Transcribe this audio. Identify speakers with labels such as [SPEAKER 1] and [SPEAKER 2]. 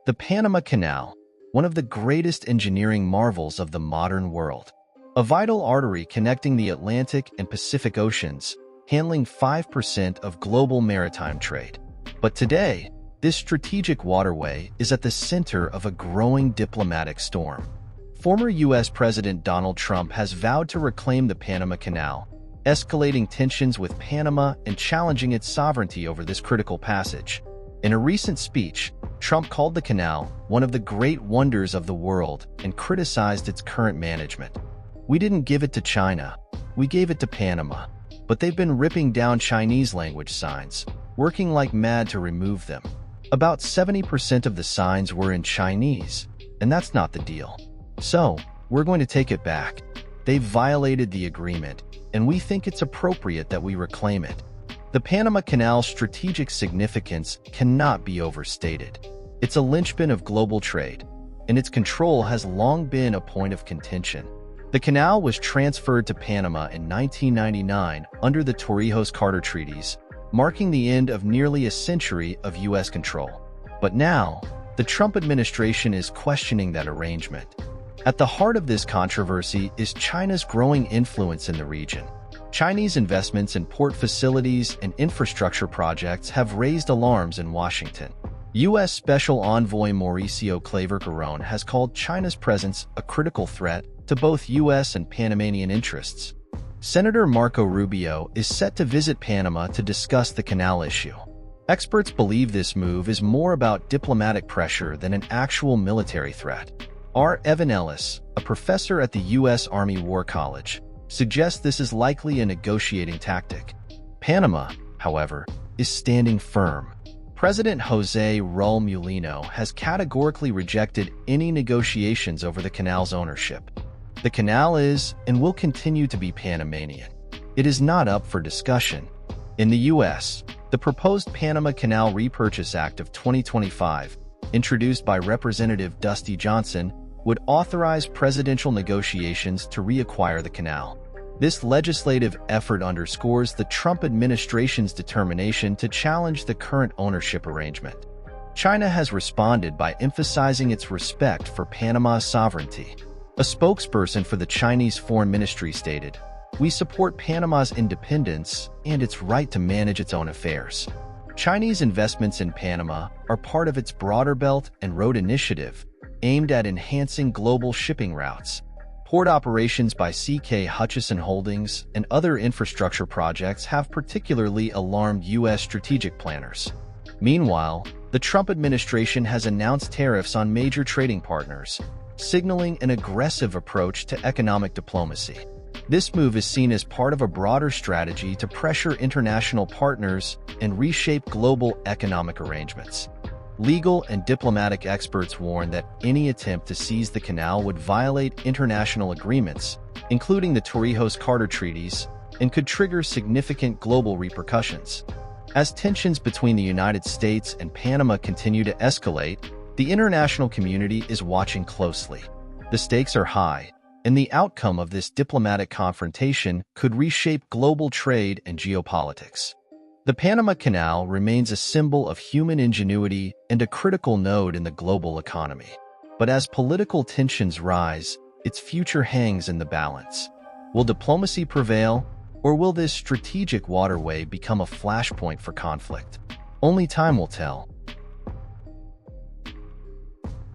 [SPEAKER 1] The Panama Canal, one of the greatest engineering marvels of the modern world. A vital artery connecting the Atlantic and Pacific Oceans, handling 5% of global maritime trade. But today, this strategic waterway is at the center of a growing diplomatic storm. Former U.S. President Donald Trump has vowed to reclaim the Panama Canal, escalating tensions with Panama and challenging its sovereignty over this critical passage. In a recent speech, Trump called the canal one of the great wonders of the world and criticized its current management. "We didn't give it to China, we gave it to Panama, but they've been ripping down Chinese language signs, working like mad to remove them. About 70% of the signs were in Chinese, and that's not the deal. So, we're going to take it back. They've violated the agreement, and we think it's appropriate that we reclaim it." The Panama Canal's strategic significance cannot be overstated. It's a linchpin of global trade, and its control has long been a point of contention. The canal was transferred to Panama in 1999 under the Torrijos-Carter treaties, marking the end of nearly a century of U.S. control. But now, the Trump administration is questioning that arrangement. At the heart of this controversy is China's growing influence in the region. Chinese investments in port facilities and infrastructure projects have raised alarms in Washington. U.S. Special Envoy Mauricio Claver-Carrón has called China's presence a critical threat to both U.S. and Panamanian interests. Senator Marco Rubio is set to visit Panama to discuss the canal issue. Experts believe this move is more about diplomatic pressure than an actual military threat. R. Evan Ellis, a professor at the U.S. Army War College, suggests this is likely a negotiating tactic. Panama, however, is standing firm. President José Raúl Mulino has categorically rejected any negotiations over the canal's ownership. The canal is and will continue to be Panamanian. It is not up for discussion. In the U.S., the proposed Panama Canal Repurchase Act of 2025, introduced by Representative Dusty Johnson, would authorize presidential negotiations to reacquire the canal. This legislative effort underscores the Trump administration's determination to challenge the current ownership arrangement. China has responded by emphasizing its respect for Panama's sovereignty. A spokesperson for the Chinese Foreign Ministry stated, "We support Panama's independence and its right to manage its own affairs." Chinese investments in Panama are part of its broader Belt and Road Initiative, aimed at enhancing global shipping routes. Port operations by C.K. Hutchison Holdings and other infrastructure projects have particularly alarmed U.S. strategic planners. Meanwhile, the Trump administration has announced tariffs on major trading partners, signaling an aggressive approach to economic diplomacy. This move is seen as part of a broader strategy to pressure international partners and reshape global economic arrangements. Legal and diplomatic experts warn that any attempt to seize the canal would violate international agreements, including the Torrijos-Carter treaties, and could trigger significant global repercussions. As tensions between the United States and Panama continue to escalate, the international community is watching closely. The stakes are high, and the outcome of this diplomatic confrontation could reshape global trade and geopolitics. The Panama Canal remains a symbol of human ingenuity and a critical node in the global economy. But as political tensions rise, its future hangs in the balance. Will diplomacy prevail, or will this strategic waterway become a flashpoint for conflict? Only time will tell.